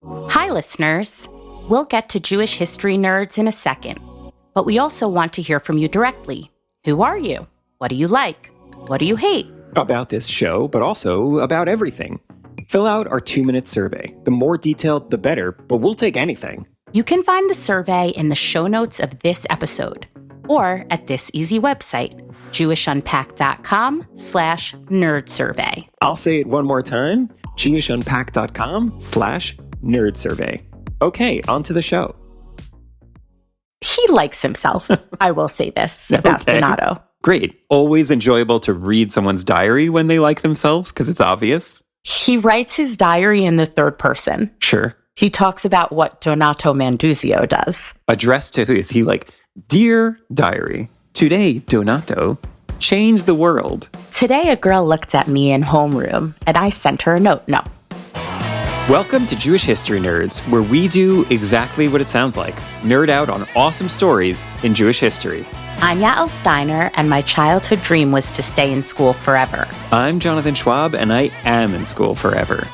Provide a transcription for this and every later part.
Hi, listeners. We'll get to Jewish history nerds in a second, but we also want to hear from you directly. Who are you? What do you like? What do you hate? About this show, but also about everything. Fill out our 2-minute survey. The more detailed, the better, but we'll take anything. You can find the survey in the show notes of this episode or at this easy website, jewishunpack.com/nerdsurvey. I'll say it one more time, jewishunpack.com/nerdsurvey. Okay, on to the show. He likes himself. I will say this about Donato. Great. Always enjoyable to read someone's diary when they like themselves, because it's obvious. He writes his diary in the third person. Sure. He talks about what Donato Manduzio does. Addressed to who? Is he like, Dear Diary, today, Donato, change the world. Today, a girl looked at me in homeroom, and I sent her a note. No. Welcome to Jewish History Nerds, where we do exactly what it sounds like. Nerd out on awesome stories in Jewish history. I'm Yael Steiner, and my childhood dream was to stay in school forever. I'm Jonathan Schwab, and I am in school forever.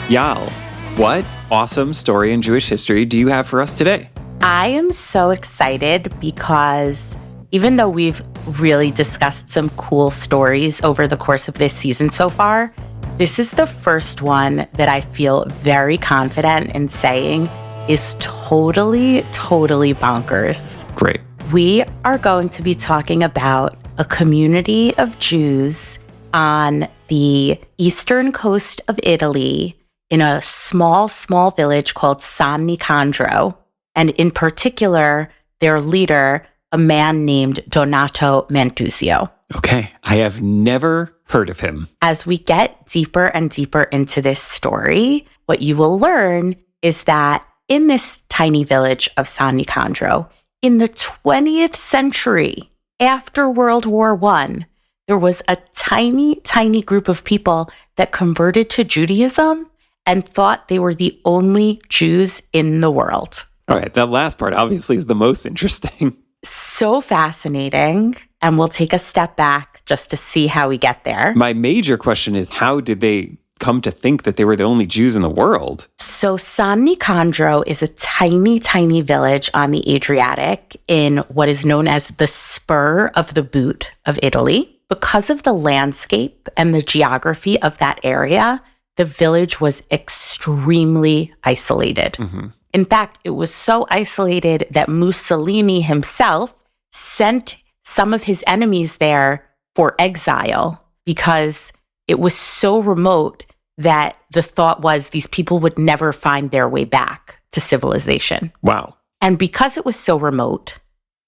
Yael, what awesome story in Jewish history do you have for us today? I am so excited because even though we've really discussed some cool stories over the course of this season so far, this is the first one that I feel very confident in saying is totally bonkers. Great. We are going to be talking about a community of Jews on the eastern coast of Italy in a small village called San Nicandro. And in particular, their leader, a man named Donato Manduzio. Okay, I have never heard of him. As we get deeper and deeper into this story, what you will learn is that in this tiny village of San Nicandro, in the 20th century, after World War I, there was a tiny group of people that converted to Judaism and thought they were the only Jews in the world. All right, that last part obviously is the most interesting. So fascinating. And we'll take a step back just to see how we get there. My major question is, how did they come to think that they were the only Jews in the world? So San Nicandro is a tiny village on the Adriatic in what is known as the spur of the boot of Italy. Because of the landscape and the geography of that area, the village was extremely isolated. Mm-hmm. In fact, it was so isolated that Mussolini himself sent some of his enemies there for exile because it was so remote that the thought was these people would never find their way back to civilization. Wow. And because it was so remote,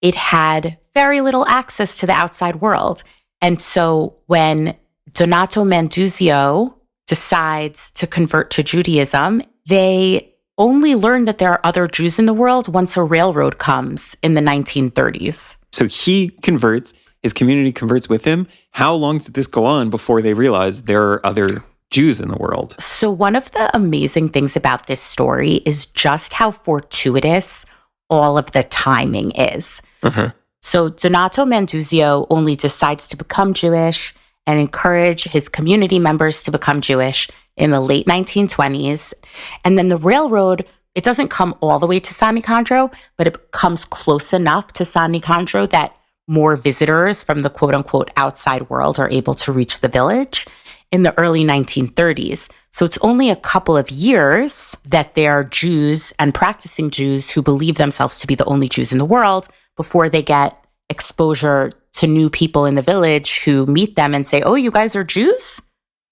it had very little access to the outside world. And so when Donato Manduzio decides to convert to Judaism, they only learn that there are other Jews in the world once a railroad comes in the 1930s. So he converts, his community converts with him. How long did this go on before they realized there are other Jews in the world? So one of the amazing things about this story is just how fortuitous all of the timing is. Uh-huh. So Donato Manduzio only decides to become Jewish and encourage his community members to become Jewish in the late 1920s. And then the railroad, it doesn't come all the way to San Nicandro, but it comes close enough to San Nicandro that more visitors from the quote-unquote outside world are able to reach the village in the early 1930s. So it's only a couple of years that there are Jews and practicing Jews who believe themselves to be the only Jews in the world before they get exposure to new people in the village who meet them and say, oh, you guys are Jews?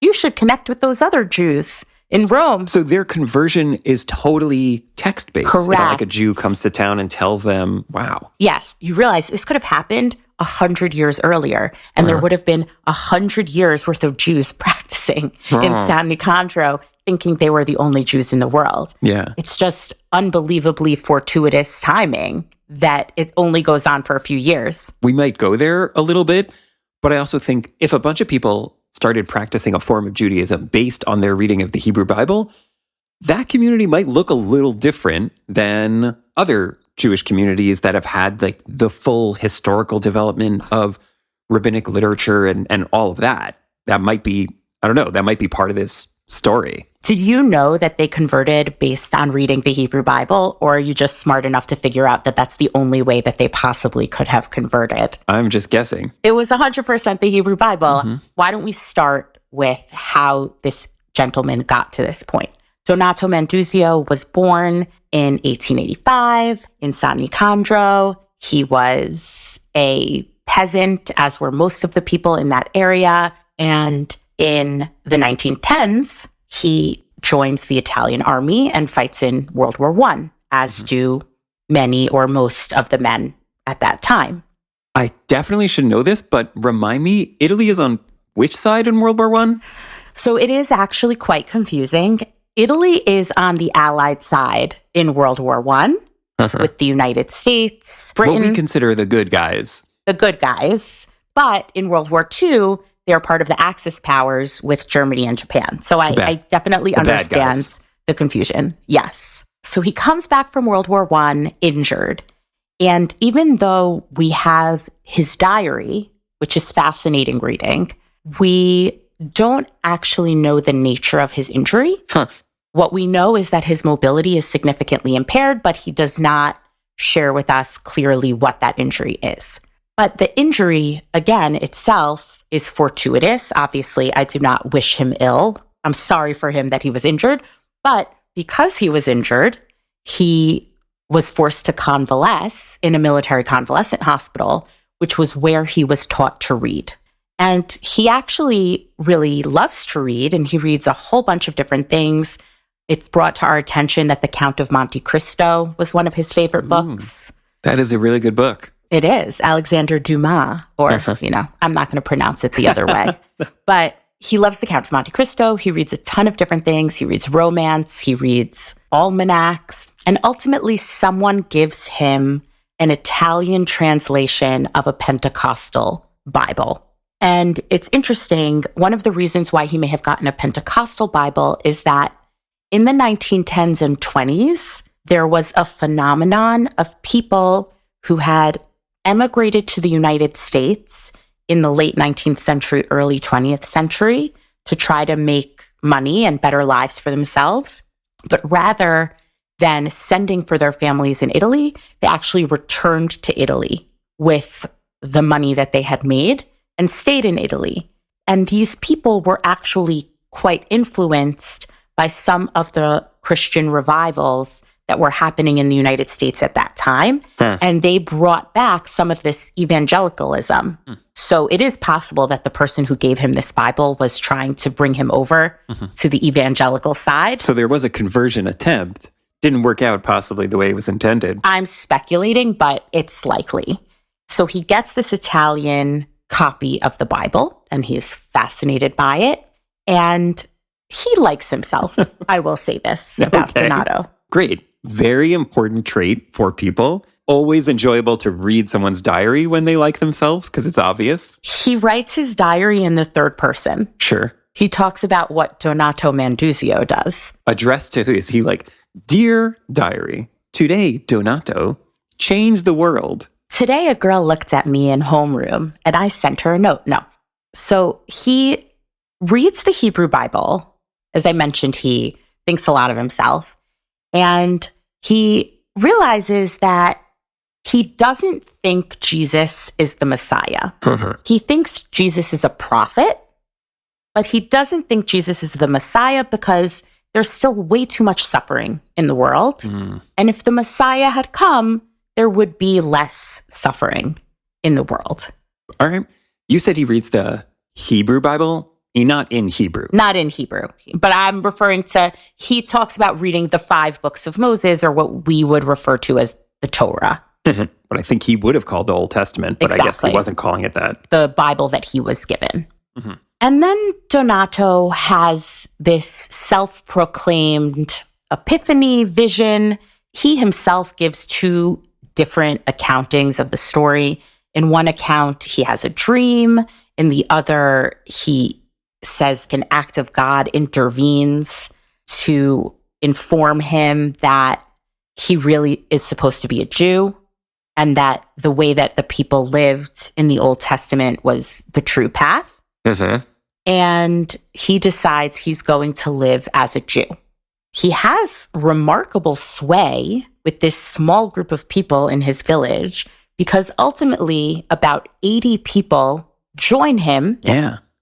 You should connect with those other Jews in Rome. So their conversion is totally text-based. Correct. It's not like a Jew comes to town and tells them, wow. Yes. You realize this could have happened 100 years earlier, and there would have been 100 years worth of Jews practicing in San Nicandro, thinking they were the only Jews in the world. Yeah. It's just unbelievably fortuitous timing that it only goes on for a few years. We might go there a little bit, but I also think if a bunch of people started practicing a form of Judaism based on their reading of the Hebrew Bible, that community might look a little different than other Jewish communities that have had like the full historical development of rabbinic literature and all of that. That might be, I don't know, that might be part of this story. Did you know that they converted based on reading the Hebrew Bible, or are you just smart enough to figure out that that's the only way that they possibly could have converted? I'm just guessing. It was 100% the Hebrew Bible. Why don't we start with how this gentleman got to this point? Donato Manduzio was born in 1885 in San Nicandro. He was a peasant, as were most of the people in that area. And in the 1910s, he joins the Italian army and fights in World War I, as do many or most of the men at that time. I definitely should know this, but remind me, Italy is on which side in World War I? So it is actually quite confusing. Italy is on the Allied side in World War I with the United States, Britain. What we consider the good guys. The good guys. But in World War II, they're part of the Axis powers with Germany and Japan. So I definitely understand the confusion. Yes. So he comes back from World War I injured. And even though we have his diary, which is fascinating reading, we don't actually know the nature of his injury. What we know is that his mobility is significantly impaired, but he does not share with us clearly what that injury is. But the injury, again, itself is fortuitous. Obviously, I do not wish him ill. I'm sorry for him that he was injured. But because he was injured, he was forced to convalesce in a military convalescent hospital, which was where he was taught to read. And he actually really loves to read, and he reads a whole bunch of different things. It's brought to our attention that The Count of Monte Cristo was one of his favorite books. That is a really good book. It is. Alexander Dumas, or, I'm not going to pronounce it the other way. But he loves The Count of Monte Cristo. He reads a ton of different things. He reads romance. He reads almanacs. And ultimately, someone gives him an Italian translation of a Pentecostal Bible. And it's interesting. One of the reasons why he may have gotten a Pentecostal Bible is that in the 1910s and 20s, there was a phenomenon of people who had emigrated to the United States in the late 19th century, early 20th century to try to make money and better lives for themselves. But rather than sending for their families in Italy, they actually returned to Italy with the money that they had made and stayed in Italy. And these people were actually quite influenced by some of the Christian revivals that were happening in the United States at that time. And they brought back some of this evangelicalism. So it is possible that the person who gave him this Bible was trying to bring him over to the evangelical side. So there was a conversion attempt. Didn't work out possibly the way it was intended. I'm speculating, but it's likely. So he gets this Italian copy of the Bible, and he is fascinated by it. And he likes himself. I will say this about Donato. Great. Very important trait for people. Always enjoyable to read someone's diary when they like themselves, because it's obvious. He writes his diary in the third person. Sure. He talks about what Donato Manduzio does. Addressed to who? Is he like, "Dear diary, today, Donato, changed the world. Today, a girl looked at me in homeroom, and I sent her a note." No. So he reads the Hebrew Bible. As I mentioned, he thinks a lot of himself. And he realizes that he doesn't think Jesus is the Messiah. He thinks Jesus is a prophet, but he doesn't think Jesus is the Messiah because there's still way too much suffering in the world. And if the Messiah had come, there would be less suffering in the world. All right. You said he reads the Hebrew Bible. Not in Hebrew. Not in Hebrew. But I'm referring to, he talks about reading the 5 books of Moses, or what we would refer to as the Torah. But I think he would have called the Old Testament, but I guess he wasn't calling it that. The Bible that he was given. And then Donato has this self-proclaimed epiphany vision. He himself gives 2 different accountings of the story. In one account, he has a dream. In the other, he says an act of God intervenes to inform him that he really is supposed to be a Jew, and that the way that the people lived in the Old Testament was the true path. and he decides he's going to live as a Jew. He has remarkable sway with this small group of people in his village because ultimately about 80 people join him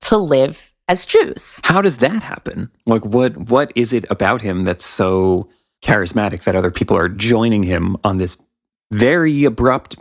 to live as Jews. How does that happen? Like, what is it about him that's so charismatic that other people are joining him on this very abrupt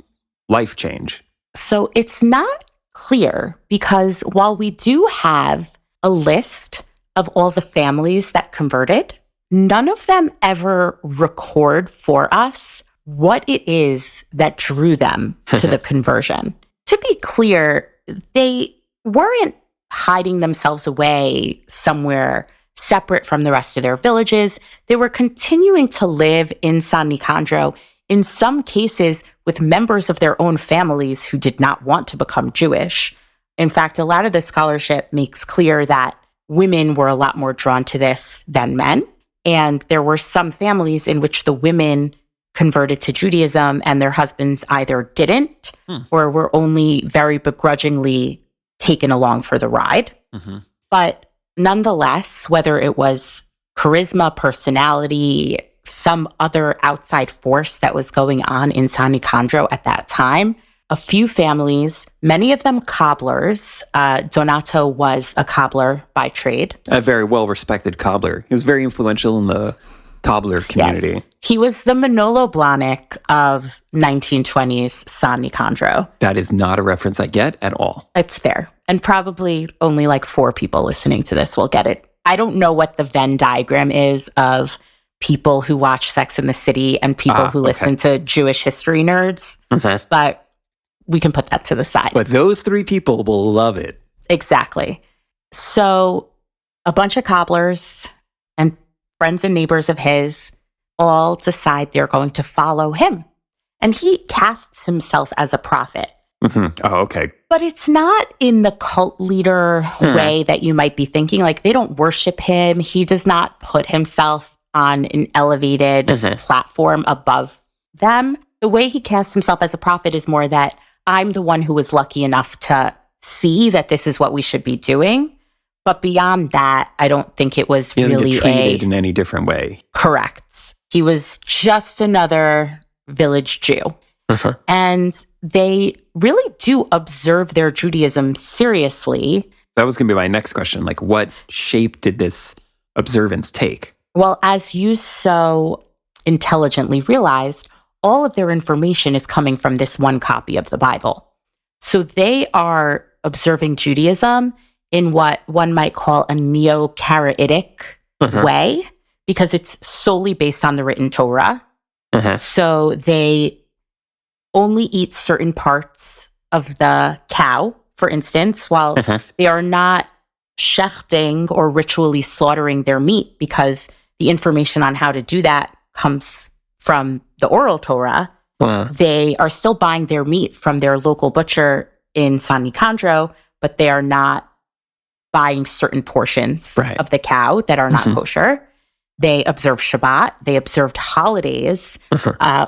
life change? So it's not clear because while we do have a list of all the families that converted, none of them ever record for us what it is that drew them to the conversion. To be clear, they weren't hiding themselves away somewhere separate from the rest of their villages. They were continuing to live in San Nicandro, in some cases with members of their own families who did not want to become Jewish. In fact, a lot of the scholarship makes clear that women were a lot more drawn to this than men. And there were some families in which the women converted to Judaism and their husbands either didn't or were only very begrudgingly taken along for the ride. But nonetheless, whether it was charisma, personality, some other outside force that was going on in San Nicandro at that time, a few families, many of them cobblers. Donato was a cobbler by trade. A very well-respected cobbler. He was very influential in the cobbler community. Yes. He was the Manolo Blahnik of 1920s San Nicandro. That is not a reference I get at all. It's fair. And probably only like 4 people listening to this will get it. I don't know what the Venn diagram is of people who watch Sex and the City and people who listen to Jewish history nerds, but we can put that to the side. But those 3 people will love it. Exactly. So a bunch of cobblers and friends and neighbors of his all decide they're going to follow him. And he casts himself as a prophet. Oh, okay. But it's not in the cult leader way that you might be thinking. Like, they don't worship him. He does not put himself on an elevated platform above them. The way he casts himself as a prophet is more that I'm the one who was lucky enough to see that this is what we should be doing. But beyond that, I don't think it was really treated in any different way. Correct. He was just another village Jew. And they really do observe their Judaism seriously. That was going to be my next question. Like, what shape did this observance take? Well, as you so intelligently realized, all of their information is coming from this one copy of the Bible. So they are observing Judaism in what one might call a neo-Karaitic way, because it's solely based on the written Torah. So they only eat certain parts of the cow, for instance, while they are not shechting or ritually slaughtering their meat, because the information on how to do that comes from the oral Torah. They are still buying their meat from their local butcher in San Nicandro, but they are not buying certain portions of the cow that are not kosher. They observe Shabbat. They observed holidays.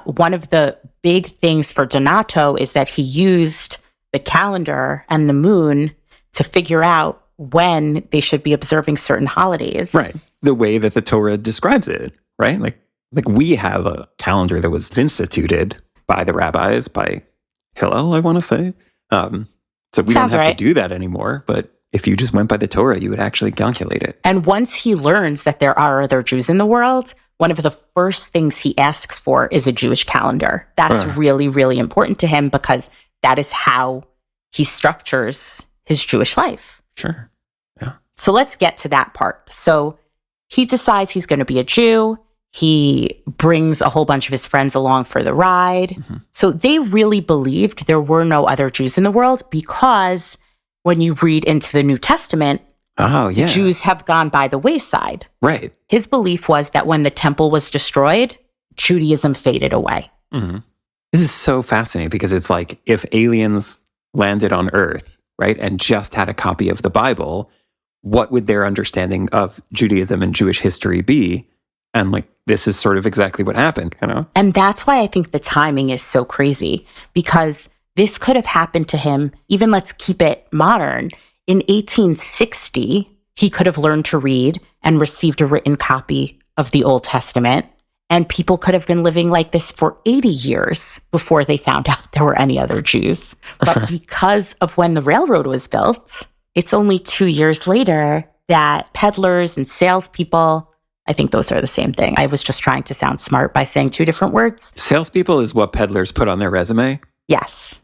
One of the big things for Donato is that he used the calendar and the moon to figure out when they should be observing certain holidays. Right. The way that the Torah describes it, right? Like we have a calendar that was instituted by the rabbis, by Hillel, I want to say. So we don't have to do that anymore, but if you just went by the Torah, you would actually calculate it. And once he learns that there are other Jews in the world, one of the first things he asks for is a Jewish calendar. That's really, really important to him because that is how he structures his Jewish life. Sure. Yeah. So let's get to that part. So he decides he's going to be a Jew. He brings a whole bunch of his friends along for the ride. So they really believed there were no other Jews in the world because when you read into the New Testament, Jews have gone by the wayside. Right. His belief was that when the temple was destroyed, Judaism faded away. This is so fascinating because it's like if aliens landed on Earth, right, and just had a copy of the Bible, what would their understanding of Judaism and Jewish history be? And like, this is sort of exactly what happened, you know? And that's why I think the timing is so crazy, because this could have happened to him, even let's keep it modern, in 1860, he could have learned to read and received a written copy of the Old Testament. And people could have been living like this for 80 years before they found out there were any other Jews. But because of when the railroad was built, it's only 2 years later that peddlers and salespeople, I think those are the same thing. I was just trying to sound smart by saying two different words. Salespeople is what peddlers put on their resume? Yes.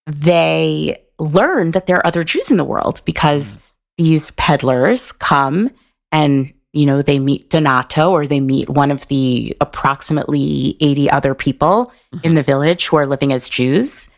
They learned that there are other Jews in the world because these peddlers come and, they meet Donato or they meet one of the approximately 80 other people in the village who are living as Jews.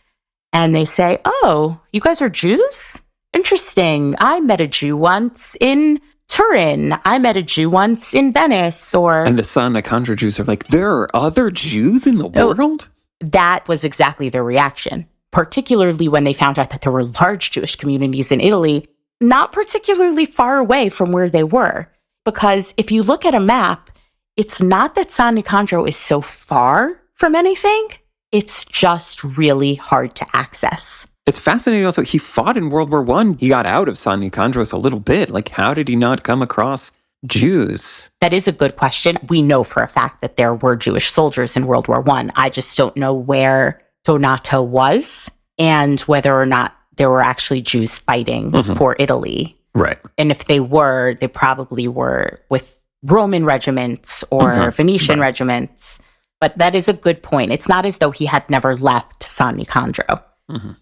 And they say, "Oh, you guys are Jews? Interesting. I met a Jew once in Turin. I met a Jew once in Venice." And the San Nicandro Jews are like, there are other Jews in the world? That was exactly their reaction, particularly when they found out that there were large Jewish communities in Italy, not particularly far away from where they were. Because if you look at a map, it's not that San Nicandro is so far from anything. It's just really hard to access. It's fascinating also, he fought in World War I. He got out of San Nicandros a little bit. Like, how did he not come across Jews? That is a good question. We know for a fact that there were Jewish soldiers in World War I. I just don't know where Donato was and whether or not there were actually Jews fighting for Italy. Right. And if they were, they probably were with Roman regiments or Venetian regiments. But that is a good point. It's not as though he had never left San Nicandro.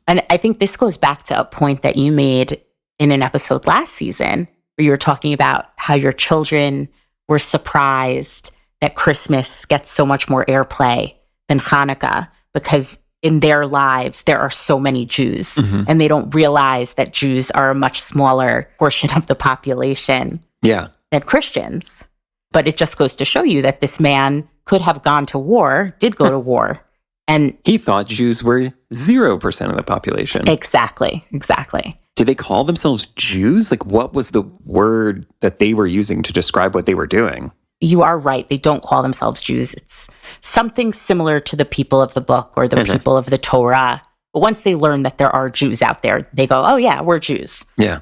And I think this goes back to a point that you made in an episode last season where you were talking about how your children were surprised that Christmas gets so much more airplay than Hanukkah because in their lives, there are so many Jews and they don't realize that Jews are a much smaller portion of the population than Christians. But it just goes to show you that this man could have gone to war, did go to war. And he thought Jews were 0% of the population. Exactly. Did they call themselves Jews? Like, what was the word that they were using to describe what they were doing? You are right. They don't call themselves Jews. It's something similar to the people of the book or the people of the Torah. But once they learn that there are Jews out there, they go, "Oh yeah, we're Jews." Yeah.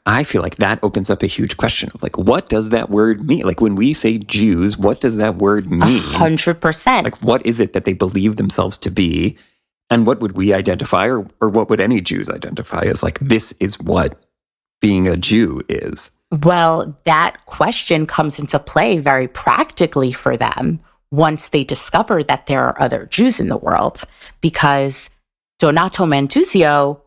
I feel like that opens up a huge question of like, what does that word mean? Like when we say Jews, what does that word mean? 100%. Like what is it that they believe themselves to be? And what would we identify or what would any Jews identify as like, this is what being a Jew is? Well, that question comes into play very practically for them once they discover that there are other Jews in the world, because Donato Manduzio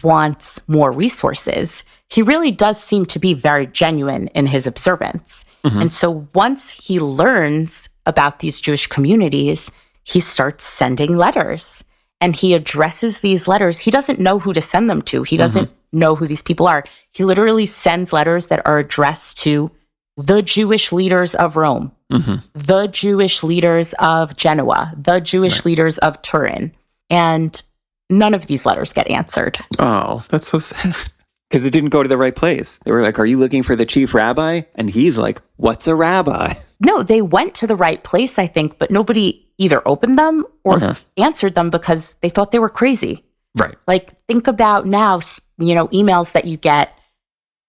wants more resources. He really does seem to be very genuine in his observance. And so once he learns about these Jewish communities, he starts sending letters. And he addresses these letters. He doesn't know who to send them to. He doesn't know who these people are. He literally sends letters that are addressed to the Jewish leaders of Rome, the Jewish leaders of Genoa, the Jewish leaders of Turin. And none of these letters get answered. Oh, that's so sad. Because it didn't go to the right place. They were like, "Are you looking for the chief rabbi?" And he's like, "What's a rabbi?" No, they went to the right place, I think, but nobody either opened them or answered them because they thought they were crazy. Right. Like, think about now, emails that you get,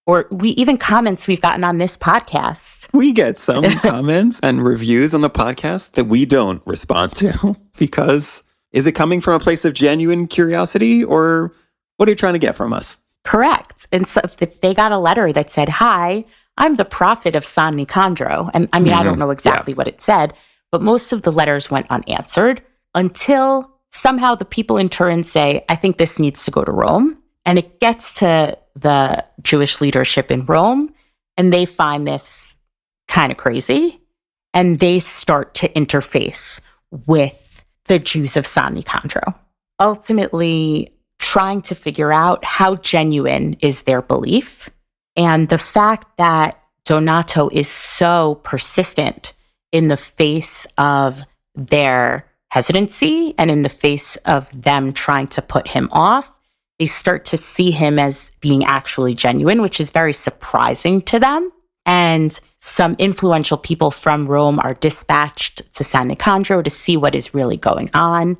or even comments we've gotten on this podcast. We get some comments and reviews on the podcast that we don't respond to because is it coming from a place of genuine curiosity or what are you trying to get from us? Correct. And so if they got a letter that said, "Hi, I'm the prophet of San Nicandro," and I mean, I don't know exactly what it said, but most of the letters went unanswered until somehow the people in Turin say, "I think this needs to go to Rome." And it gets to the Jewish leadership in Rome, and they find this kind of crazy, and they start to interface with the Jews of San Nicandro, ultimately trying to figure out how genuine is their belief. And the fact that Donato is so persistent in the face of their hesitancy and in the face of them trying to put him off, they start to see him as being actually genuine, which is very surprising to them. And some influential people from Rome are dispatched to San Nicandro to see what is really going on.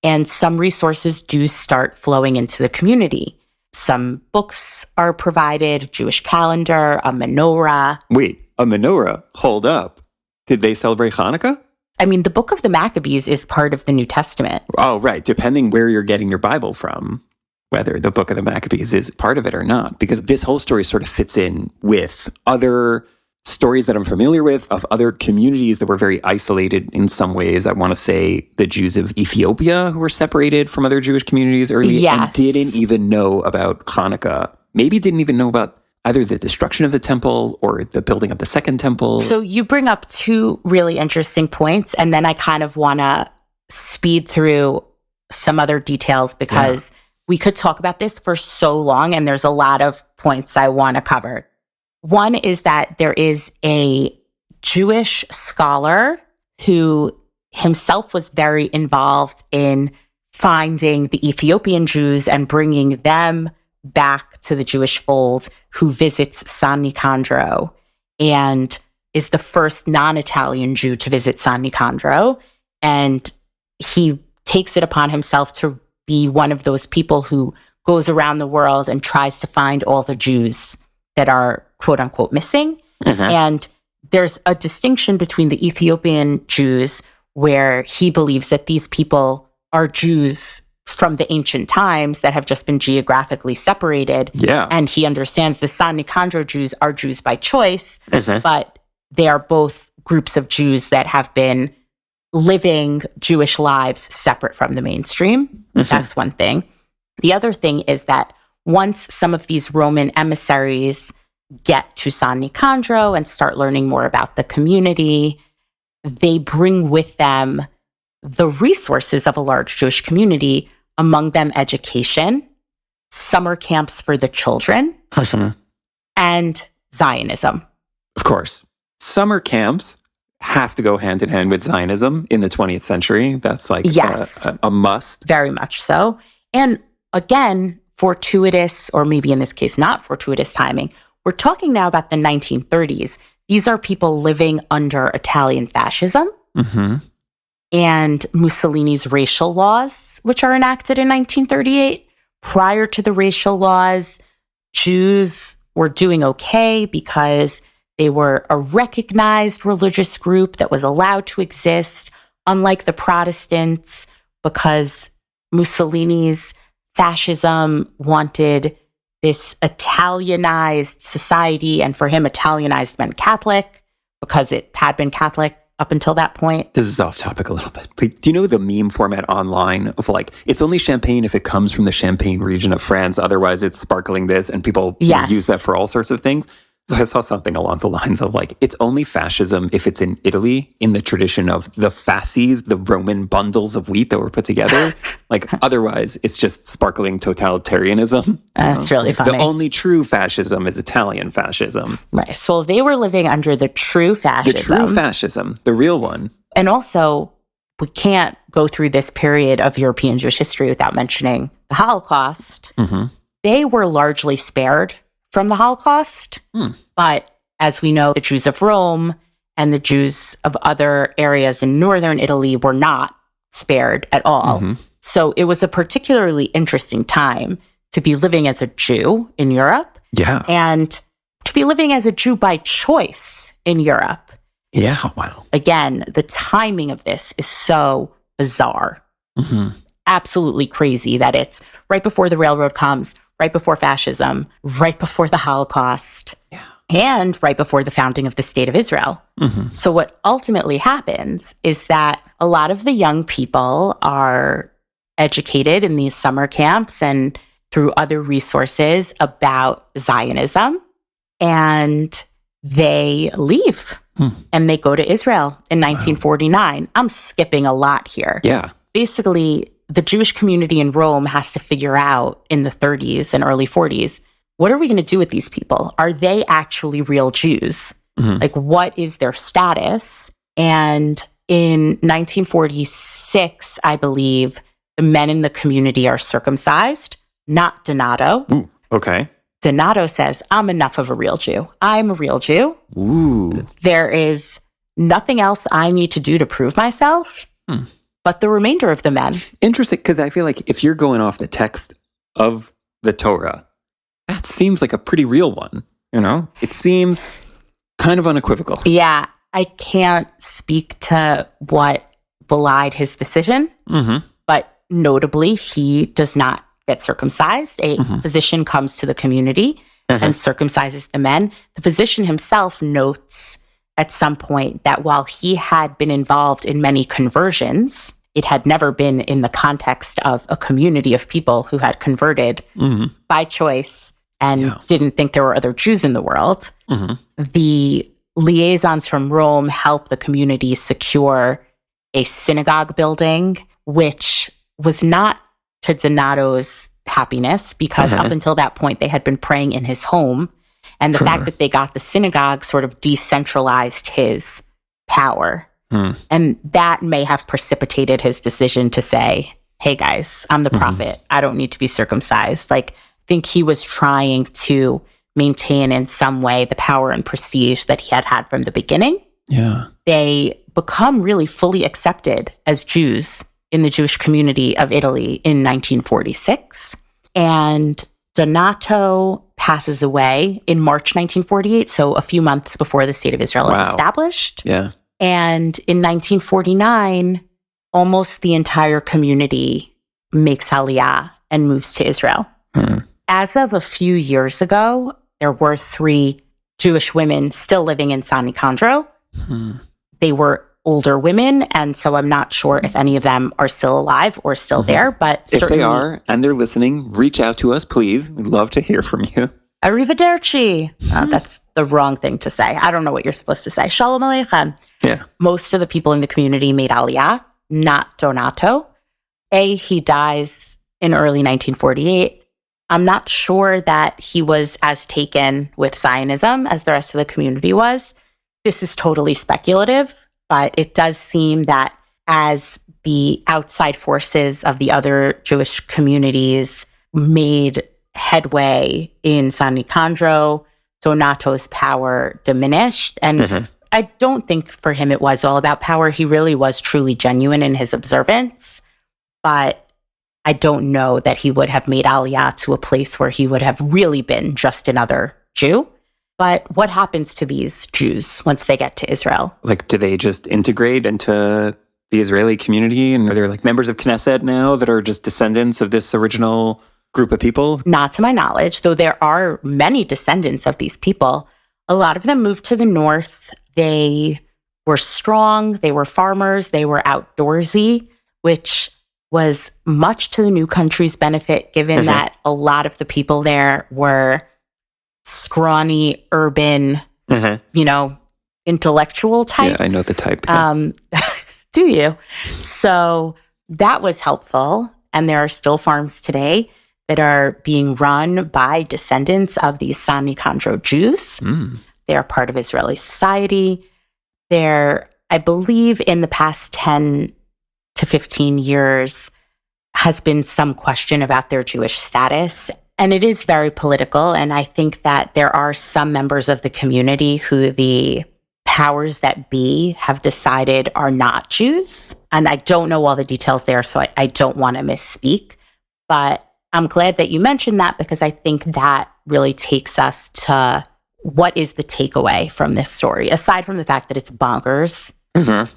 And some resources do start flowing into the community. Some books are provided, Jewish calendar, a menorah. Wait, a menorah? Hold up. Did they celebrate Hanukkah? I mean, the book of the Maccabees is part of the New Testament. Oh, right. Depending where you're getting your Bible from, whether the book of the Maccabees is part of it or not, because this whole story sort of fits in with other stories that I'm familiar with of other communities that were very isolated in some ways. I want to say the Jews of Ethiopia who were separated from other Jewish communities early and didn't even know about Hanukkah. Maybe didn't even know about either the destruction of the temple or the building of the second temple. So you bring up two really interesting points, and then I kind of want to speed through some other details because we could talk about this for so long, and there's a lot of points I want to cover. One is that there is a Jewish scholar who himself was very involved in finding the Ethiopian Jews and bringing them back to the Jewish fold, who visits San Nicandro and is the first non-Italian Jew to visit San Nicandro. And he takes it upon himself to be one of those people who goes around the world and tries to find all the Jews that are quote unquote missing. And there's a distinction between the Ethiopian Jews where he believes that these people are Jews from the ancient times that have just been geographically separated. And he understands the San Nicandro Jews are Jews by choice, but they are both groups of Jews that have been living Jewish lives separate from the mainstream. That's one thing. The other thing is that once some of these Roman emissaries get to San Nicandro and start learning more about the community, they bring with them the resources of a large Jewish community, among them education, summer camps for the children, and Zionism. Of course. Summer camps have to go hand in hand with Zionism in the 20th century. That's like a must. Very much so. And again, fortuitous, or maybe in this case, not fortuitous timing. We're talking now about the 1930s. These are people living under Italian fascism and Mussolini's racial laws, which are enacted in 1938. Prior to the racial laws, Jews were doing okay because they were a recognized religious group that was allowed to exist, unlike the Protestants, because Mussolini's fascism wanted this Italianized society, and for him, Italianized meant Catholic because it had been Catholic up until that point. This is off topic a little bit. But do you know the meme format online of like, it's only champagne if it comes from the Champagne region of France, otherwise it's sparkling this, and people use that for all sorts of things? So I saw something along the lines of like, it's only fascism if it's in Italy, in the tradition of the fasces, the Roman bundles of wheat that were put together. Like, otherwise, it's just sparkling totalitarianism. That's really funny. The only true fascism is Italian fascism. Right. So they were living under the true fascism. The true fascism, the real one. And also, we can't go through this period of European Jewish history without mentioning the Holocaust. They were largely spared from the Holocaust. But as we know, the Jews of Rome and the Jews of other areas in northern Italy were not spared at all. So it was a particularly interesting time to be living as a Jew in Europe. And to be living as a Jew by choice in Europe. Wow. Again, the timing of this is so bizarre. Absolutely crazy that it's right before the railroad comes, right before fascism, right before the Holocaust, and right before the founding of the State of Israel. So what ultimately happens is that a lot of the young people are educated in these summer camps and through other resources about Zionism, and they leave and they go to Israel in 1949. I'm skipping a lot here. Basically, the Jewish community in Rome has to figure out in the 30s and early 40s, what are we going to do with these people? Are they actually real Jews? Like, what is their status? And in 1946, I believe, the men in the community are circumcised, not Donato. Donato says, I'm enough of a real Jew. I'm a real Jew. There is nothing else I need to do to prove myself. But the remainder of the men. Interesting, because I feel like if you're going off the text of the Torah. That seems like a pretty real one, you know? It seems kind of unequivocal. Yeah, I can't speak to what belied his decision, but notably, he does not get circumcised. A physician comes to the community and circumcises the men. The physician himself notes at some point that while he had been involved in many conversions, it had never been in the context of a community of people who had converted by choice and didn't think there were other Jews in the world. The liaisons from Rome helped the community secure a synagogue building, which was not to Donato's happiness, because up until that point, they had been praying in his home. And the fact that they got the synagogue sort of decentralized his power. And that may have precipitated his decision to say, hey guys, I'm the prophet. I don't need to be circumcised. Like, I think he was trying to maintain in some way the power and prestige that he had had from the beginning. Yeah. They become really fully accepted as Jews in the Jewish community of Italy in 1946. And Donato passes away in March 1948, so a few months before the State of Israel is established. Yeah. And in 1949, almost the entire community makes Aliyah and moves to Israel. As of a few years ago, there were 3 Jewish women still living in San Nicandro. They were older women, and so I'm not sure if any of them are still alive or still there, but if they are and they're listening, reach out to us, please. We'd love to hear from you. Arrivederci. That's the wrong thing to say. I don't know what you're supposed to say. Shalom Aleichem. Yeah. Most of the people in the community made Aliyah, not Donato. He dies in early 1948. I'm not sure that he was as taken with Zionism as the rest of the community was. This is totally speculative, but it does seem that as the outside forces of the other Jewish communities made headway in San Nicandro, Donato's power diminished. And I don't think for him it was all about power. He really was truly genuine in his observance. But I don't know that he would have made Aliyah to a place where he would have really been just another Jew. But what happens to these Jews once they get to Israel? Like, do they just integrate into the Israeli community? And are there like members of Knesset now that are just descendants of this original group of people? Not to my knowledge, though there are many descendants of these people. A lot of them moved to the north. They were strong. They were farmers. They were outdoorsy, which was much to the new country's benefit, given that a lot of the people there were scrawny, urban, intellectual types. Yeah, I know the type. Do you? So that was helpful. And there are still farms today that are being run by descendants of these San Nicandro Jews. They are part of Israeli society. There, I believe in the past 10 to 15 years has been some question about their Jewish status. And it is very political. And I think that there are some members of the community who the powers that be have decided are not Jews. And I don't know all the details there, so I don't want to misspeak. But I'm glad that you mentioned that, because I think that really takes us to what is the takeaway from this story, aside from the fact that it's bonkers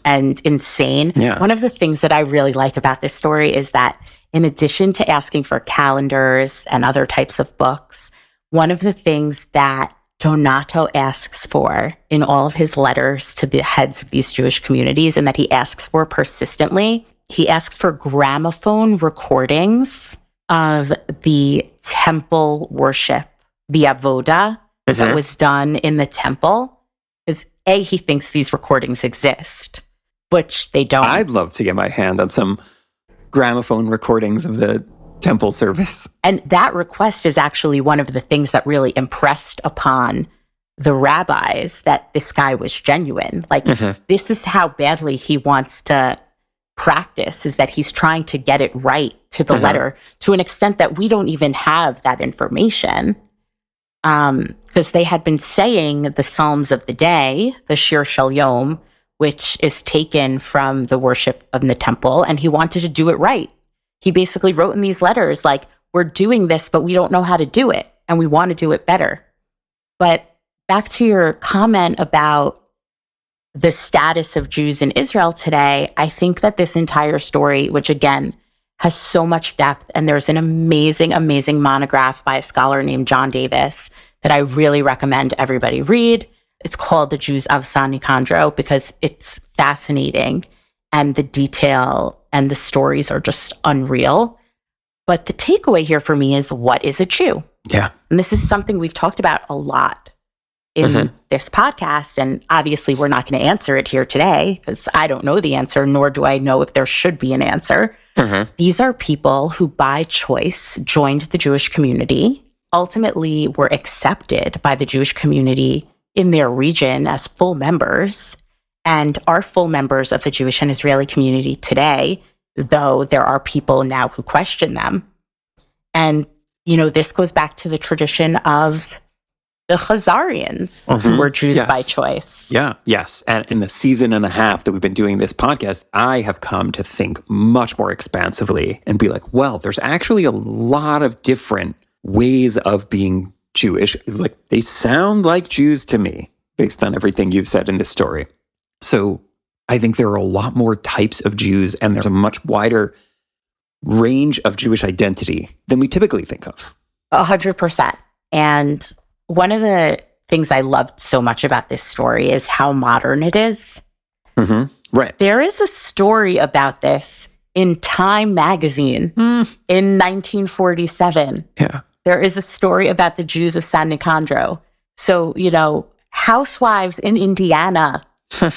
and insane. Yeah. One of the things that I really like about this story is that in addition to asking for calendars and other types of books, one of the things that Donato asks for in all of his letters to the heads of these Jewish communities, and that he asks for persistently, he asks for gramophone recordings of the temple worship, the avoda that was done in the temple. Because he thinks these recordings exist, which they don't. I'd love to get my hand on some gramophone recordings of the temple service. And that request is actually one of the things that really impressed upon the rabbis, that this guy was genuine. Like, this is how badly he wants to practice, is that he's trying to get it right to the letter, to an extent that we don't even have that information. Because they had been saying the Psalms of the day, the Shir Shel Yom, which is taken from the worship of the temple, and he wanted to do it right. He basically wrote in these letters, like, we're doing this, but we don't know how to do it, and we want to do it better. But back to your comment about the status of Jews in Israel today, I think that this entire story, which again has so much depth, and there's an amazing, amazing monograph by a scholar named John Davis that I really recommend everybody read. It's called The Jews of San Nicandro because it's fascinating and the detail and the stories are just unreal. But the takeaway here for me is, what is a Jew? Yeah. And this is something we've talked about a lot in this podcast. And obviously, we're not going to answer it here today because I don't know the answer, nor do I know if there should be an answer. These are people who, by choice, joined the Jewish community, ultimately were accepted by the Jewish community in their region as full members, and are full members of the Jewish and Israeli community today, though there are people now who question them. And, you know, this goes back to the tradition of the Khazarians, who were Jews by choice. Yeah, yes. And in the season and a half that we've been doing this podcast, I have come to think much more expansively and be like, well, there's actually a lot of different ways of being Jewish. Like, they sound like Jews to me, based on everything you've said in this story. So I think there are a lot more types of Jews, and there's a much wider range of Jewish identity than we typically think of. 100%. And one of the things I loved so much about this story is how modern it is. Right. There is a story about this in Time magazine in 1947. Yeah. There is a story about the Jews of San Nicandro. So, you know, housewives in Indiana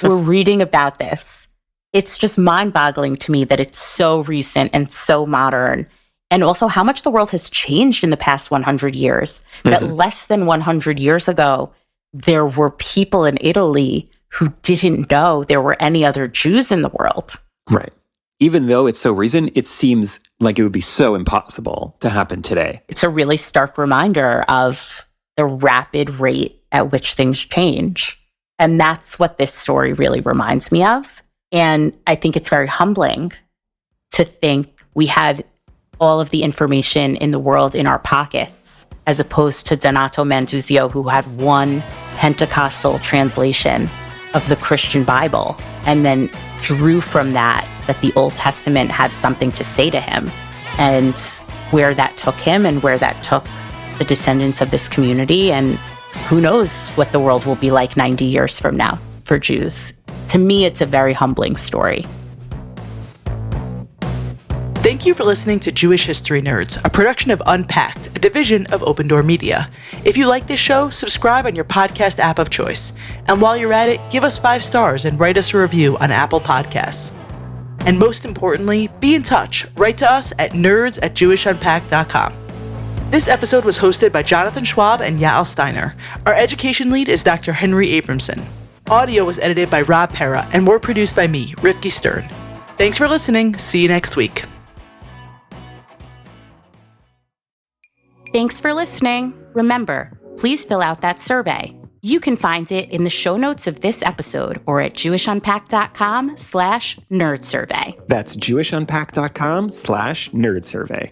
were reading about this. It's just mind-boggling to me that it's so recent and so modern. And also how much the world has changed in the past 100 years. That less than 100 years ago, there were people in Italy who didn't know there were any other Jews in the world. Right. Even though it's so recent, it seems like it would be so impossible to happen today. It's a really stark reminder of the rapid rate at which things change. And that's what this story really reminds me of. And I think it's very humbling to think we had all of the information in the world in our pockets, as opposed to Donato Manduzio, who had one Pentecostal translation of the Christian Bible and then drew from that the Old Testament had something to say to him, and where that took him and where that took the descendants of this community. And who knows what the world will be like 90 years from now for Jews. To me, it's a very humbling story. Thank you for listening to Jewish History Nerds, a production of Unpacked, a division of Open Door Media. If you like this show, subscribe on your podcast app of choice. And while you're at it, give us 5 stars and write us a review on Apple Podcasts. And most importantly, be in touch. Write to us at nerds@jewishunpacked.com. This episode was hosted by Jonathan Schwab and Yael Steiner. Our education lead is Dr. Henry Abramson. Audio was edited by Rob Pera and were produced by me, Rivky Stern. Thanks for listening. See you next week. Thanks for listening. Remember, please fill out that survey. You can find it in the show notes of this episode or at jewishunpacked.com/nerdsurvey. That's jewishunpacked.com/nerdsurvey.